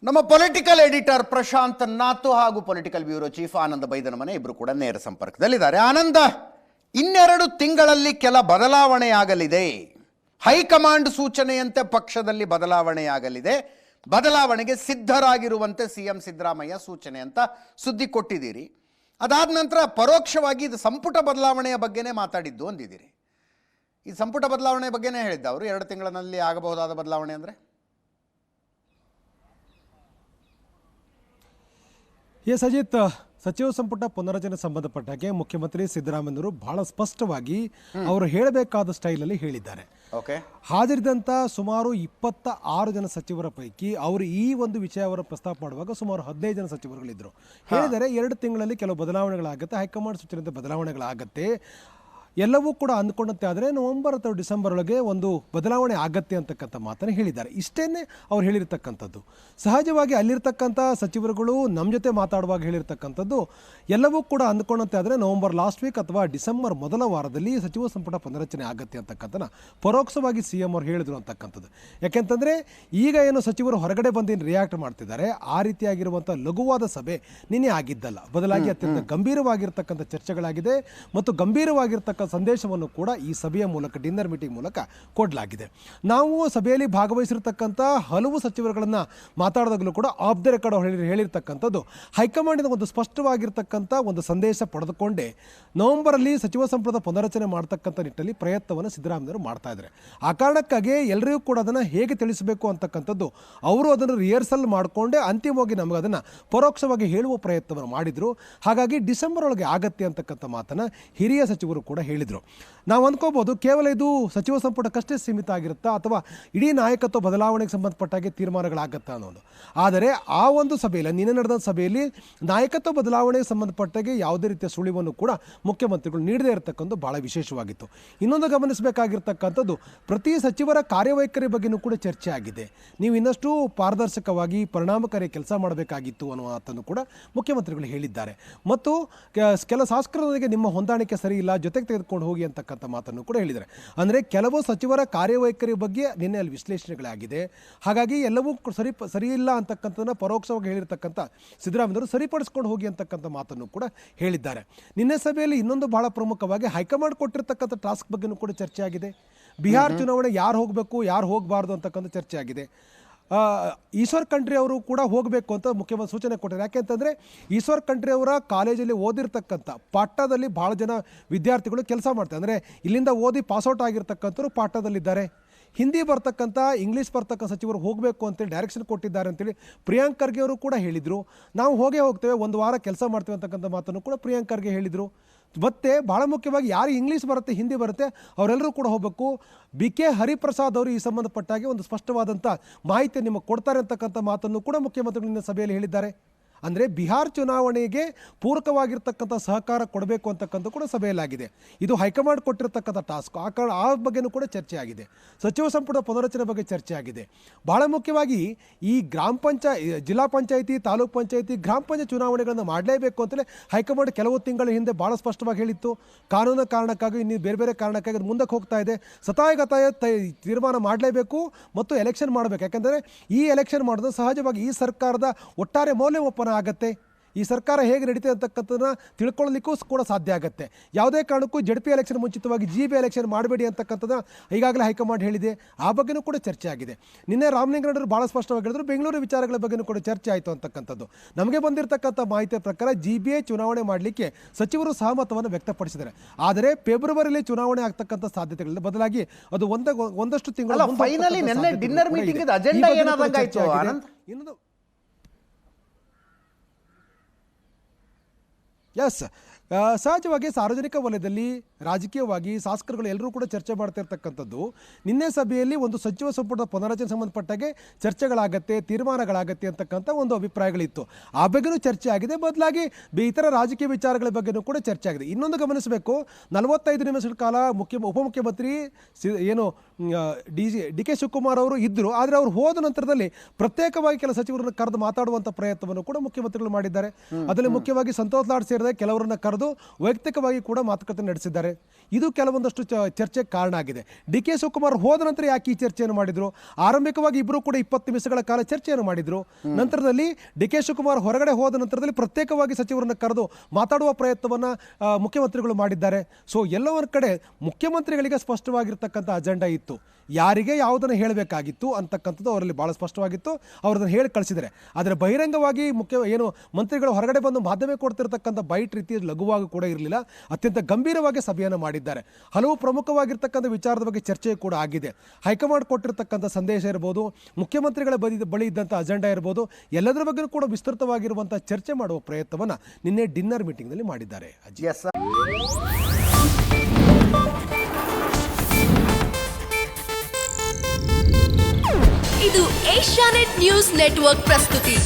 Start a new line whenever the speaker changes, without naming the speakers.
ನಮ್ಮ political editor Prashant ನಾತು ಹಾಗೂ political bureau chief ಆನಂದ ಬೈದನಮನೆ ಇಬ್ಬರು ಕೂಡ ನೇರ ಸಂಪರ್ಕದಲ್ಲಿದ್ದಾರೆ. ಆನಂದ, ಇನ್ನೆರಡು ತಿಂಗಳಲ್ಲಿ ಕೆಲ ಬದಲಾವಣೆಯಾಗಲಿದೆ. ಹೈಕಮಾಂಡ್ ಸೂಚನೆಯಂತೆ ಪಕ್ಷದಲ್ಲಿ ಬದಲಾವಣೆಯಾಗಲಿದೆ. ಬದಲಾವಣೆಗೆ ಸಿದ್ಧರಾಗಿರುವಂತೆ ಸಿಎಂ ಸಿದ್ದರಾಮಯ್ಯ ಸೂಚನೆ ಅಂತ ಸುದ್ದಿ ಕೊಟ್ಟಿದ್ದೀರಿ. ಅದಾದ ನಂತರ ಪರೋಕ್ಷವಾಗಿ ಇದು ಸಂಪುಟ ಬದಲಾವಣೆಯ ಬಗ್ಗೆನೇ ಮಾತಾಡಿದ್ದು ಅಂದಿದ್ದೀರಿ. ಈ ಸಂಪುಟ ಬದಲಾವಣೆ ಬಗ್ಗೆನೇ ಹೇಳಿದ್ದ ಅವರು 2 ತಿಂಗಳಲ್ಲಿ ಆಗಬಹುದಾದ ಬದಲಾವಣೆ ಅಂದರೆ?
ಎಸ್ ಅಜಿತ್, ಸಚಿವ ಸಂಪುಟ ಪುನರಚನೆ ಸಂಬಂಧಪಟ್ಟ ಹಾಗೆ ಮುಖ್ಯಮಂತ್ರಿ ಸಿದ್ದರಾಮಯ್ಯವರು ಬಹಳ ಸ್ಪಷ್ಟವಾಗಿ ಅವರು ಹೇಳಬೇಕಾದ ಸ್ಟೈಲಲ್ಲಿ ಹೇಳಿದ್ದಾರೆ. ಹಾಜರಿದ್ದಂಥ ಸುಮಾರು 26 ಜನ ಸಚಿವರ ಪೈಕಿ ಅವರು ಈ ಒಂದು ವಿಷಯವನ್ನು ಪ್ರಸ್ತಾಪ ಮಾಡುವಾಗ ಸುಮಾರು 15 ಜನ ಸಚಿವರುಗಳಿದ್ದರು. ಹೇಳಿದರೆ 2 ತಿಂಗಳಲ್ಲಿ ಕೆಲವು ಬದಲಾವಣೆಗಳಾಗುತ್ತೆ, ಹೈಕಮಾಂಡ್ ಸೂಚನೆಯಿಂದ ಬದಲಾವಣೆಗಳಾಗುತ್ತೆ, ಎಲ್ಲವೂ ಕೂಡ ಅಂದ್ಕೊಂಡಂತೆ ಆದರೆ ನವೆಂಬರ್ ಅಥವಾ ಡಿಸೆಂಬರ್ ಒಳಗೆ ಒಂದು ಬದಲಾವಣೆ ಆಗತ್ತೆ ಅಂತಕ್ಕಂಥ ಮಾತನ್ನು ಹೇಳಿದ್ದಾರೆ. ಇಷ್ಟೇನೆ ಅವ್ರು ಹೇಳಿರ್ತಕ್ಕಂಥದ್ದು. ಸಹಜವಾಗಿ ಅಲ್ಲಿರ್ತಕ್ಕಂಥ ಸಚಿವರುಗಳು ನಮ್ಮ ಜೊತೆ ಮಾತಾಡುವಾಗ ಹೇಳಿರ್ತಕ್ಕಂಥದ್ದು ಎಲ್ಲವೂ ಕೂಡ ಅಂದ್ಕೊಂಡಂತೆ ಆದರೆ ನವೆಂಬರ್ ಲಾಸ್ಟ್ ವೀಕ್ ಅಥವಾ ಡಿಸೆಂಬರ್ ಮೊದಲ ವಾರದಲ್ಲಿ ಸಚಿವ ಸಂಪುಟ ಪುನರಚನೆ ಆಗತ್ತೆ ಅಂತಕ್ಕಂಥ ಪರೋಕ್ಷವಾಗಿ ಸಿ ಎಂ ಅವ್ರು ಹೇಳಿದ್ರು ಅಂತಕ್ಕಂಥದ್ದು. ಯಾಕೆಂತಂದರೆ ಈಗ ಏನು ಸಚಿವರು ಹೊರಗಡೆ ಬಂದು ರಿಯಾಕ್ಟ್ ಮಾಡ್ತಿದ್ದಾರೆ, ಆ ರೀತಿಯಾಗಿರುವಂಥ ಲಘುವಾದ ಸಭೆ ನಿನ್ನೆ ಆಗಿದ್ದಲ್ಲ, ಬದಲಾಗಿ ಅತ್ಯಂತ ಗಂಭೀರವಾಗಿರ್ತಕ್ಕಂಥ ಚರ್ಚೆಗಳಾಗಿದೆ ಮತ್ತು ಗಂಭೀರವಾಗಿರ್ತಕ್ಕ ಸಂದೇಶವನ್ನು ಕೂಡ ಈ ಸಭೆಯ ಮೂಲಕ, ಡಿನ್ನರ್ ಮೀಟಿಂಗ್ ಮೂಲಕ ಕೊಡಲಾಗಿದೆ. ನಾವು ಸಭೆಯಲ್ಲಿ ಭಾಗವಹಿಸಿರ್ತಕ್ಕಂಥ ಹಲವು ಸಚಿವರುಗಳನ್ನು ಮಾತಾಡಿದಾಗಲೂ ಕೂಡ ಆಫ್ ದ ರೆಕಾರ್ಡ್ ಹೇಳಿರ್ತಕ್ಕಂಥದ್ದು ಹೈಕಮಾಂಡಿನ ಒಂದು ಸ್ಪಷ್ಟವಾಗಿರ್ತಕ್ಕಂಥ ಒಂದು ಸಂದೇಶ ಪಡೆದುಕೊಂಡೇ ನವೆಂಬರಲ್ಲಿ ಸಚಿವ ಸಂಪುಟದ ಪುನರಚನೆ ಮಾಡ್ತಕ್ಕಂಥ ನಿಟ್ಟಿನಲ್ಲಿ ಪ್ರಯತ್ನವನ್ನು ಸಿದ್ದರಾಮಯ್ಯವರು ಮಾಡ್ತಾ ಇದ್ದಾರೆ. ಆ ಕಾರಣಕ್ಕಾಗಿ ಎಲ್ಲರಿಗೂ ಕೂಡ ಅದನ್ನು ಹೇಗೆ ತಿಳಿಸಬೇಕು ಅಂತಕ್ಕಂಥದ್ದು ಅವರು ಅದನ್ನು ರಿಹರ್ಸಲ್ ಮಾಡಿಕೊಂಡೇ ಅಂತಿಮವಾಗಿ ನಮಗೆ ಅದನ್ನು ಪರೋಕ್ಷವಾಗಿ ಹೇಳುವ ಪ್ರಯತ್ನವನ್ನು ಮಾಡಿದರು. ಹಾಗಾಗಿ ಡಿಸೆಂಬರ್ ಒಳಗೆ ಆಗತ್ತೆ ಅಂತಕ್ಕಂಥ ಮಾತನ್ನು ಹಿರಿಯ ಸಚಿವರು ಕೂಡ ಹೇಳಿದರು. ನಾವು ಅಂದ್ಕೋಬೋದು ಕೇವಲ ಇದು ಸಚಿವ ಸಂಪುಟಕ್ಕಷ್ಟೇ ಸೀಮಿತ ಆಗಿರುತ್ತಾ ಅಥವಾ ಇಡೀ ನಾಯಕತ್ವ ಬದಲಾವಣೆಗೆ ಸಂಬಂಧಪಟ್ಟಾಗೆ ತೀರ್ಮಾನಗಳಾಗತ್ತಾ ಅನ್ನೋದು. ಆದರೆ ಆ ಒಂದು ಸಭೆಯಲ್ಲಿ, ನಿನ್ನೆ ನಡೆದ ಸಭೆಯಲ್ಲಿ ನಾಯಕತ್ವ ಬದಲಾವಣೆಗೆ ಸಂಬಂಧಪಟ್ಟಾಗೆ ಯಾವುದೇ ರೀತಿಯ ಸುಳಿವನ್ನು ಕೂಡ ಮುಖ್ಯಮಂತ್ರಿಗಳು ನೀಡದೇ ಇರತಕ್ಕಂಥ ಬಹಳ ವಿಶೇಷವಾಗಿತ್ತು. ಇನ್ನೊಂದು ಗಮನಿಸಬೇಕಾಗಿರ್ತಕ್ಕಂಥದ್ದು, ಪ್ರತಿ ಸಚಿವರ ಕಾರ್ಯವೈಖರಿ ಬಗ್ಗೆಯೂ ಕೂಡ ಚರ್ಚೆ ಆಗಿದೆ. ನೀವು ಇನ್ನಷ್ಟು ಪಾರದರ್ಶಕವಾಗಿ ಪರಿಣಾಮಕಾರಿ ಕೆಲಸ ಮಾಡಬೇಕಾಗಿತ್ತು ಅನ್ನುವ ಮಾತನ್ನು ಕೂಡ ಮುಖ್ಯಮಂತ್ರಿಗಳು ಹೇಳಿದ್ದಾರೆ. ಮತ್ತು ಕೆಲ ಶಾಸಕರೊಂದಿಗೆ ನಿಮ್ಮ ಹೊಂದಾಣಿಕೆ ಸರಿ ಇಲ್ಲ, ಜೊತೆಗೆ ತೆಗೆದುಕೊಂಡು ಹೋಗಿ ಅಂತಕ್ಕಂಥ ಮಾತನ್ನು ಕೂಡ ಹೇಳಿದ್ದಾರೆ. ಅಂದರೆ ಕೆಲವು ಸಚಿವರ ಕಾರ್ಯವೈಖರಿ ಬಗ್ಗೆ ನಿನ್ನೆ ಅಲ್ಲಿ ವಿಶ್ಲೇಷಣೆಗಳಾಗಿದೆ. ಹಾಗಾಗಿ ಎಲ್ಲವೂ ಸರಿ ಇಲ್ಲ ಅಂತಕ್ಕಂಥದ್ದನ್ನು ಪರೋಕ್ಷವಾಗಿ ಹೇಳಿರ್ತಕ್ಕಂಥ ಸಿದ್ದರಾಮಯ್ಯವರು ಸರಿಪಡಿಸ್ಕೊಂಡು ಹೋಗಿ ಅಂತಕ್ಕಂಥ ಮಾತನ್ನು ಕೂಡ ಹೇಳಿದ್ದಾರೆ. ನಿನ್ನೆ ಸಭೆಯಲ್ಲಿ ಇನ್ನೊಂದು ಬಹಳ ಪ್ರಮುಖವಾಗಿ ಹೈಕಮಾಂಡ್ ಕೊಟ್ಟಿರ್ತಕ್ಕಂಥ ಟಾಸ್ಕ್ ಬಗ್ಗೆಯೂ ಕೂಡ ಚರ್ಚೆ ಆಗಿದೆ. ಬಿಹಾರ್ ಚುನಾವಣೆ ಯಾರು ಹೋಗಬೇಕು ಯಾರು ಹೋಗಬಾರ್ದು ಅಂತಕ್ಕಂಥ ಚರ್ಚೆ ಆಗಿದೆ. ಈಶ್ವರ್ ಖಂಡ್ರೆ ಅವರು ಕೂಡ ಹೋಗಬೇಕು ಅಂತ ಮುಖ್ಯಮಂತ್ರಿ ಸೂಚನೆ ಕೊಟ್ಟಿದ್ದಾರೆ. ಯಾಕೆಂತಂದರೆ ಈಶ್ವರ್ ಖಂಡ್ರೆ ಅವರ ಕಾಲೇಜಲ್ಲಿ ಓದಿರ್ತಕ್ಕಂಥ ಪಾಠದಲ್ಲಿ ಭಾಳ ಜನ ವಿದ್ಯಾರ್ಥಿಗಳು ಕೆಲಸ ಮಾಡ್ತಾರೆ. ಅಂದರೆ ಇಲ್ಲಿಂದ ಓದಿ ಪಾಸ್ಔಟ್ ಆಗಿರ್ತಕ್ಕಂಥವ್ರು ಪಾಠದಲ್ಲಿದ್ದಾರೆ. ಹಿಂದಿ ಬರ್ತಕ್ಕಂಥ, ಇಂಗ್ಲೀಷ್ ಬರ್ತಕ್ಕಂಥ ಸಚಿವರು ಹೋಗಬೇಕು ಅಂತೇಳಿ ಡೈರೆಕ್ಷನ್ ಕೊಟ್ಟಿದ್ದಾರೆ ಅಂತೇಳಿ ಪ್ರಿಯಾಂಕ್ ಖರ್ಗೆ ಅವರು ಕೂಡ ಹೇಳಿದರು. ನಾವು ಹೋಗ್ತೇವೆ, 1 ವಾರ ಕೆಲಸ ಮಾಡ್ತೇವೆ ಅಂತಕ್ಕಂಥ ಮಾತನ್ನು ಕೂಡ ಪ್ರಿಯಾಂಕ್ ಖರ್ಗೆ ಹೇಳಿದರು. ಮತ್ತು ಭಾಳ ಮುಖ್ಯವಾಗಿ ಯಾರು ಇಂಗ್ಲೀಷ್ ಬರುತ್ತೆ, ಹಿಂದಿ ಬರುತ್ತೆ, ಅವರೆಲ್ಲರೂ ಕೂಡ ಹೋಗಬೇಕು. BK ಹರಿಪ್ರಸಾದ್ ಅವರು ಈ ಸಂಬಂಧಪಟ್ಟಾಗೆ ಒಂದು ಸ್ಪಷ್ಟವಾದಂಥ ಮಾಹಿತಿ ನಿಮಗೆ ಕೊಡ್ತಾರೆ ಅಂತಕ್ಕಂಥ ಮಾತನ್ನು ಕೂಡ ಮುಖ್ಯಮಂತ್ರಿಗಳಿಂದ ಸಭೆಯಲ್ಲಿ ಹೇಳಿದ್ದಾರೆ. ಅಂದರೆ ಬಿಹಾರ್ ಚುನಾವಣೆಗೆ ಪೂರಕವಾಗಿರ್ತಕ್ಕಂಥ ಸಹಕಾರ ಕೊಡಬೇಕು ಅಂತಕ್ಕಂಥ ಕೂಡ ಸಭೆಯಲ್ಲಾಗಿದೆ. ಇದು ಹೈಕಮಾಂಡ್ ಕೊಟ್ಟಿರ್ತಕ್ಕಂಥ ಟಾಸ್ಕ್. ಆ ಬಗ್ಗೆಯೂ ಕೂಡ ಚರ್ಚೆ ಆಗಿದೆ. ಸಚಿವ ಸಂಪುಟ ಪುನರಚನೆ ಬಗ್ಗೆ ಚರ್ಚೆ ಆಗಿದೆ. ಭಾಳ ಮುಖ್ಯವಾಗಿ ಈ ಜಿಲ್ಲಾ ಪಂಚಾಯಿತಿ, ತಾಲೂಕು ಪಂಚಾಯಿತಿ, ಗ್ರಾಮ ಪಂಚಾಯತ್ ಚುನಾವಣೆಗಳನ್ನು ಮಾಡಲೇಬೇಕು ಅಂತಲೇ ಹೈಕಮಾಂಡ್ ಕೆಲವು ತಿಂಗಳ ಹಿಂದೆ ಭಾಳ ಸ್ಪಷ್ಟವಾಗಿ ಹೇಳಿತ್ತು. ಕಾನೂನು ಕಾರಣಕ್ಕಾಗಿ, ಇನ್ನು ಬೇರೆ ಕಾರಣಕ್ಕಾಗಿ ಅದು ಮುಂದಕ್ಕೆ ಹೋಗ್ತಾ ಇದೆ. ಸತಾಯಗತಾಯ ತೀರ್ಮಾನ ಮಾಡಲೇಬೇಕು ಮತ್ತು ಎಲೆಕ್ಷನ್ ಮಾಡಬೇಕು. ಯಾಕೆಂದರೆ ಈ ಎಲೆಕ್ಷನ್ ಮಾಡೋದು ಸಹಜವಾಗಿ ಈ ಸರ್ಕಾರದ ಒಟ್ಟಾರೆ ಮೌಲ್ಯಮಾಪನ ಆಗತ್ತೆ. ಈ ಸರ್ಕಾರ ಹೇಗೆ ನಡೀತದೆ ಅಂತಕ್ಕಂಥದ್ದನ್ನ ತಿಳ್ಕೊಳ್ಳಲಿಕ್ಕೂ ಕೂಡ ಸಾಧ್ಯ ಆಗುತ್ತೆ. ಯಾವುದೇ ಕಾರಣಕ್ಕೂ JP ಎಲೆಕ್ಷನ್ ಮುಂಚಿತವಾಗಿ GB ಎಲೆಕ್ಷನ್ ಮಾಡಬೇಡಿ ಅಂತಕ್ಕಂಥದ್ದನ್ನ ಈಗಾಗಲೇ ಹೈಕಮಾಂಡ್ ಹೇಳಿದೆ. ಆ ಬಗ್ಗೆಯೂ ಕೂಡ ಚರ್ಚೆ ಆಗಿದೆ. ನಿನ್ನೆ ರಾಮಲಿಂಗಾರೆಡ್ಡಿ ಭಾಳ ಸ್ಪಷ್ಟವಾಗಿ ಹೇಳಿದ್ರು, ಬೆಂಗಳೂರು ವಿಚಾರಗಳ ಬಗ್ಗೆಯೂ ಕೂಡ ಚರ್ಚೆ ಆಯಿತು ಅಂತಕ್ಕಂಥದ್ದು. ನಮಗೆ ಬಂದಿರತಕ್ಕಂಥ ಮಾಹಿತಿಯ ಪ್ರಕಾರ GBA ಚುನಾವಣೆ ಮಾಡಲಿಕ್ಕೆ ಸಚಿವರು ಸಹಮತವನ್ನು ವ್ಯಕ್ತಪಡಿಸಿದ್ದಾರೆ. ಆದರೆ ಫೆಬ್ರವರಿಯಲ್ಲಿ ಚುನಾವಣೆ ಆಗ್ತಕ್ಕಂಥ ಸಾಧ್ಯತೆಗಳಿಲ್ಲ. ಬದಲಾಗಿ ಅದು ಒಂದಷ್ಟು ತಿಂಗಳು ಇನ್ನೊಂದು ಎಸ್, ಸಹಜವಾಗಿ ಸಾರ್ವಜನಿಕ ವಲಯದಲ್ಲಿ ರಾಜಕೀಯವಾಗಿ ಶಾಸಕರುಗಳು ಎಲ್ಲರೂ ಕೂಡ ಚರ್ಚೆ ಮಾಡ್ತಾ ಇರ್ತಕ್ಕಂಥದ್ದು, ನಿನ್ನೆ ಸಭೆಯಲ್ಲಿ ಒಂದು ಸಚಿವ ಸಂಪುಟದ ಪುನರಚನೆ ಸಂಬಂಧಪಟ್ಟಾಗೆ ಚರ್ಚೆಗಳಾಗತ್ತೆ, ತೀರ್ಮಾನಗಳಾಗತ್ತೆ ಅಂತಕ್ಕಂಥ ಒಂದು ಅಭಿಪ್ರಾಯಗಳಿತ್ತು. ಆ ಬಗ್ಗೆಯೂ ಚರ್ಚೆ ಆಗಿದೆ. ಬದಲಾಗಿ ಇತರ ರಾಜಕೀಯ ವಿಚಾರಗಳ ಬಗ್ಗೆಯೂ ಕೂಡ ಚರ್ಚೆ ಆಗಿದೆ. ಇನ್ನೊಂದು ಗಮನಿಸಬೇಕು, 45 ನಿಮಿಷಗಳ ಕಾಲ ಉಪಮುಖ್ಯಮಂತ್ರಿ ಏನು DK ಶಿವಕುಮಾರ್ ಅವರು ಇದ್ದರು. ಆದರೆ ಅವರು ಹೋದ ನಂತರದಲ್ಲಿ ಪ್ರತ್ಯೇಕವಾಗಿ ಕೆಲ ಸಚಿವರನ್ನು ಕರೆದು ಮಾತಾಡುವಂಥ ಪ್ರಯತ್ನವನ್ನು ಕೂಡ ಮುಖ್ಯಮಂತ್ರಿಗಳು ಮಾಡಿದ್ದಾರೆ. ಅದರಲ್ಲಿ ಮುಖ್ಯವಾಗಿ ಸಂತೋಷ್ ಲಾಡ್ ಸೇರಿದ ಕೆಲವರನ್ನ ಕರೆದು ಆಗಿರ್ಬೋದು, ವೈಯಕ್ತಿಕವಾಗಿ ಕೂಡ ಮಾತುಕತೆ ನಡೆಸಿದ್ದಾರೆ. ಇದು ಕೆಲವೊಂದಷ್ಟು ಚರ್ಚೆಗೆ ಕಾರಣ ಆಗಿದೆ. ಡಿ.ಕೆ. ಶಿವಕುಮಾರ್ ಹೋದ ನಂತರ ಯಾಕೆ ಈ ಚರ್ಚೆಯನ್ನು ಮಾಡಿದ್ರು? ಆರಂಭಿಕವಾಗಿ ಇಬ್ಬರು ಕೂಡ 20 ನಿಮಿಷಗಳ ಕಾಲ ಚರ್ಚೆಯನ್ನು ಮಾಡಿದ್ರು. ನಂತರದಲ್ಲಿ ಡಿ.ಕೆ. ಶಿವಕುಮಾರ್ ಹೊರಗಡೆ ಹೋದ ನಂತರದಲ್ಲಿ ಪ್ರತ್ಯೇಕವಾಗಿ ಸಚಿವರನ್ನು ಕರೆದು ಮಾತಾಡುವ ಪ್ರಯತ್ನವನ್ನ ಮುಖ್ಯಮಂತ್ರಿಗಳು ಮಾಡಿದ್ದಾರೆ. ಸೊ ಎಲ್ಲವರ ಕಡೆ ಮುಖ್ಯಮಂತ್ರಿಗಳಿಗೆ ಸ್ಪಷ್ಟವಾಗಿರ್ತಕ್ಕಂಥ ಅಜೆಂಡಾ ಇತ್ತು. ಯಾರಿಗೆ ಯಾವುದನ್ನು ಹೇಳಬೇಕಾಗಿತ್ತು ಅಂತಕ್ಕಂಥದ್ದು ಅವರಲ್ಲಿ ಬಹಳ ಸ್ಪಷ್ಟವಾಗಿತ್ತು. ಅವರನ್ನು ಹೇಳಿ ಕಳಿಸಿದರೆ, ಆದರೆ ಬಹಿರಂಗವಾಗಿ ಮಂತ್ರಿಗಳು ಹೊರಗಡೆ ಬಂದು ಮಾಧ್ಯಮ ಕೊಡ್ತಿರ್ತಕ್ಕಂಥ ಬೈಟ್ ರೀತಿ ಲಘುವಾಗಿ ಕೂಡ ಇರಲಿಲ್ಲ. ಅತ್ಯಂತ ಗಂಭೀರವಾಗಿ ಸಭೆಯನ್ನು ಮಾಡಿದ್ದಾರೆ. ಹಲವು ಪ್ರಮುಖವಾಗಿರ್ತಕ್ಕಂಥ ವಿಚಾರದ ಬಗ್ಗೆ ಚರ್ಚೆ ಕೂಡ ಆಗಿದೆ. ಹೈಕಮಾಂಡ್ ಕೊಟ್ಟಿರ್ತಕ್ಕಂಥ ಸಂದೇಶ ಇರ್ಬೋದು, ಮುಖ್ಯಮಂತ್ರಿಗಳ ಬಳಿ ಇದ್ದಂಥ ಅಜೆಂಡಾ ಇರ್ಬೋದು, ಎಲ್ಲದರ ಬಗ್ಗೆ ಕೂಡ ವಿಸ್ತೃತವಾಗಿರುವಂಥ ಚರ್ಚೆ ಮಾಡುವ ಪ್ರಯತ್ನವನ್ನು ನಿನ್ನೆ ಡಿನ್ನರ್ ಮೀಟಿಂಗ್ನಲ್ಲಿ ಮಾಡಿದ್ದಾರೆ.
ಇದು ಏಷ್ಯಾನೆಟ್ ನ್ಯೂಸ್ ನೆಟ್ವರ್ಕ್ ಪ್ರಸ್ತುತಿ.